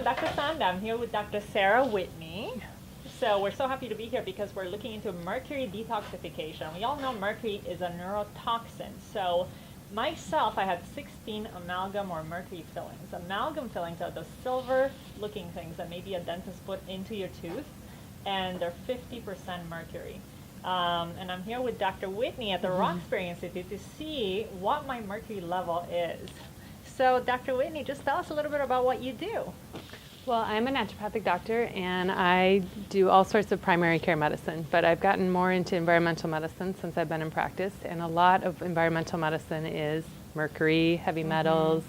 Dr. Sanda. I'm here with Dr. Sara Whitney. So we're so happy to be here because we're looking into mercury detoxification. We all know mercury is a neurotoxin. So myself, I had 16 amalgam or mercury fillings. Amalgam fillings are the silver-looking things that maybe a dentist put into your tooth, and they're 50% mercury. And I'm here with Dr. Whitney at the Roxbury Institute to see what my mercury level is. So Dr. Whitney, just tell us a little bit about what you do. Well, I'm a naturopathic doctor and I do all sorts of primary care medicine, but I've gotten more into environmental medicine since I've been in practice, and a lot of environmental medicine is mercury, heavy metals,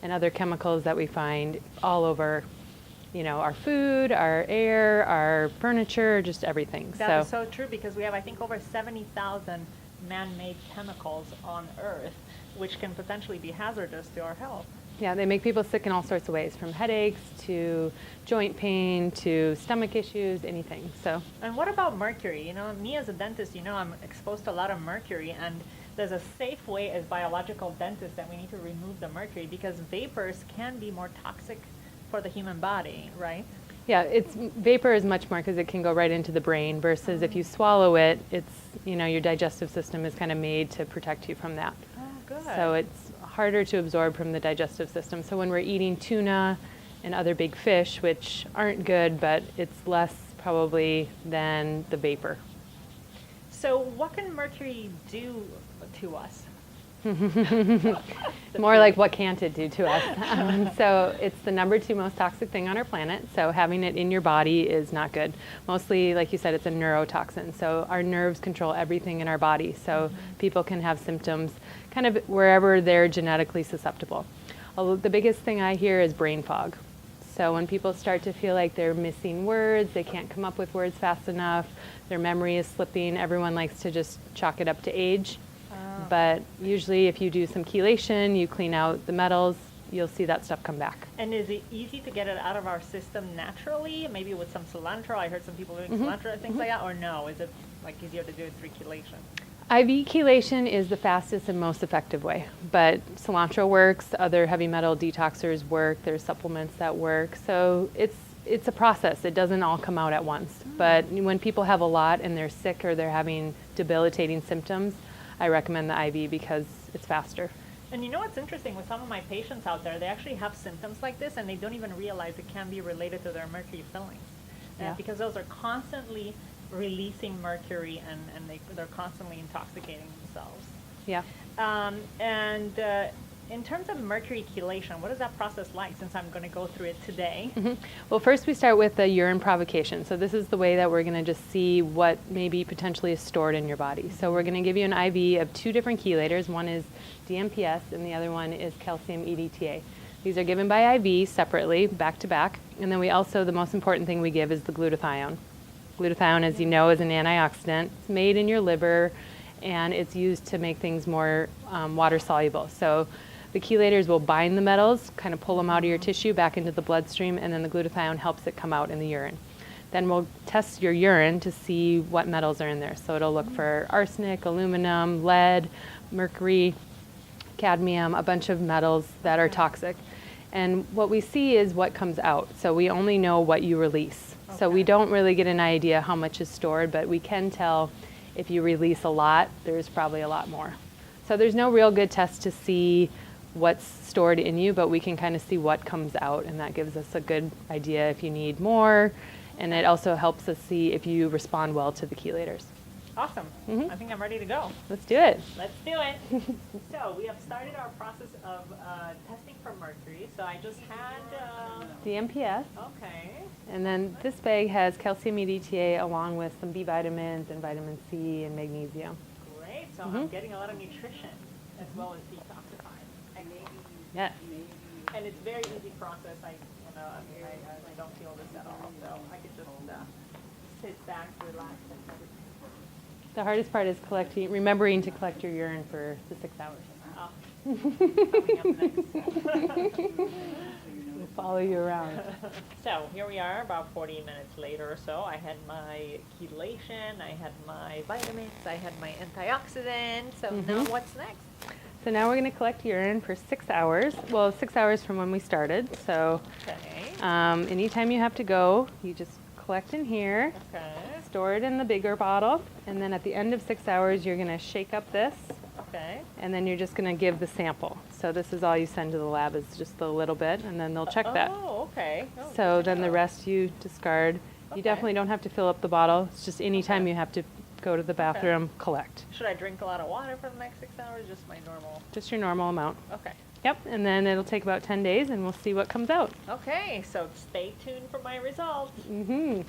and other chemicals that we find all over, you know, our food, our air, our furniture, just everything. That is so true, because we have, I think, over 70,000 man-made chemicals on Earth, which can potentially be hazardous to our health. Yeah, they make people sick in all sorts of ways, from headaches to joint pain to stomach issues, anything. So. And what about mercury? You know, me as a dentist, you know, I'm exposed to a lot of mercury, and there's a safe way as biological dentists that we need to remove the mercury, because vapors can be more toxic for the human body, right? Yeah, vapor is much more because it can go right into the brain, versus if you swallow it, it's, you know, your digestive system is kind of made to protect you from that. Oh, good. So it's harder to absorb from the digestive system. So when we're eating tuna and other big fish, which aren't good, but it's less probably than the vapor. So what can mercury do to us? More like, what can't it do to us? So it's the #2 most toxic thing on our planet. So having it in your body is not good. Mostly, like you said, it's a neurotoxin. So our nerves control everything in our body. So people can have symptoms kind of wherever they're genetically susceptible. Although the biggest thing I hear is brain fog. So when people start to feel like they're missing words, they can't come up with words fast enough, their memory is slipping, everyone likes to just chalk it up to age. But usually if you do some chelation, you clean out the metals, you'll see that stuff come back. And is it easy to get it out of our system naturally? Maybe with some cilantro? I heard some people doing cilantro and things like that, or no? Is it like easier to do it through chelation? IV chelation is the fastest and most effective way, but cilantro works, other heavy metal detoxers work, there's supplements that work. So it's a process. It doesn't all come out at once. But when people have a lot and they're sick or they're having debilitating symptoms, I recommend the IV because it's faster. And you know what's interesting with some of my patients out there, they actually have symptoms like this and they don't even realize it can be related to their mercury fillings. Yeah. Because those are constantly releasing mercury and they're constantly intoxicating themselves. Yeah. In terms of mercury chelation, what is that process like, since I'm going to go through it today? Well, first we start with the urine provocation. So this is the way that we're going to just see what maybe potentially is stored in your body. So we're going to give you an IV of 2 different chelators. One is DMPS and the other one is calcium EDTA. These are given by IV separately, back to back. And then we also, the most important thing we give is the glutathione. Glutathione, as you know, is an antioxidant. It's made in your liver and it's used to make things more water soluble. So the chelators will bind the metals, kind of pull them out of your tissue back into the bloodstream, and then the glutathione helps it come out in the urine. Then we'll test your urine to see what metals are in there. So it'll look for arsenic, aluminum, lead, mercury, cadmium, a bunch of metals that are toxic. And what we see is what comes out. So we only know what you release. Okay. So we don't really get an idea how much is stored, but we can tell if you release a lot, there's probably a lot more. So there's no real good test to see what's stored in you, but we can kind of see what comes out, and that gives us a good idea if you need more, and it also helps us see if you respond well to the chelators. Awesome. I think I'm ready to go. Let's do it. Let's do it. So we have started our process of testing for mercury. So I just had DMPS. Okay. And then this bag has calcium EDTA along with some B vitamins and vitamin C and magnesium. Great. So I'm getting a lot of nutrition as well as detoxifying. Yes. And it's a very easy process. I don't feel this at all. So I could just sit back, relax, and everything. The hardest part is remembering to collect your urine for the 6 hours. Coming up next. We'll follow you around. So here we are, about 40 minutes later or so. I had my chelation, I had my vitamins, I had my antioxidants. So now what's next? So now we're going to collect urine for 6 hours. Well, 6 hours from when we started. So Okay. Anytime you have to go, you just collect in here, Okay. store it in the bigger bottle, and then at the end of 6 hours, you're going to shake up this, Okay. and then you're just going to give the sample. So this is all you send to the lab is just a little bit, and then they'll check that. Oh, okay. Oh, So good to then the know. rest you discard. Okay. You definitely don't have to fill up the bottle. It's just anytime Okay. you have to go to the bathroom, collect. Should I drink a lot of water for the next 6 hours? Just my normal. Just your normal amount. Okay. Yep, and then it'll take about 10 days, and we'll see what comes out. Okay, so stay tuned for my results. Mm-hmm.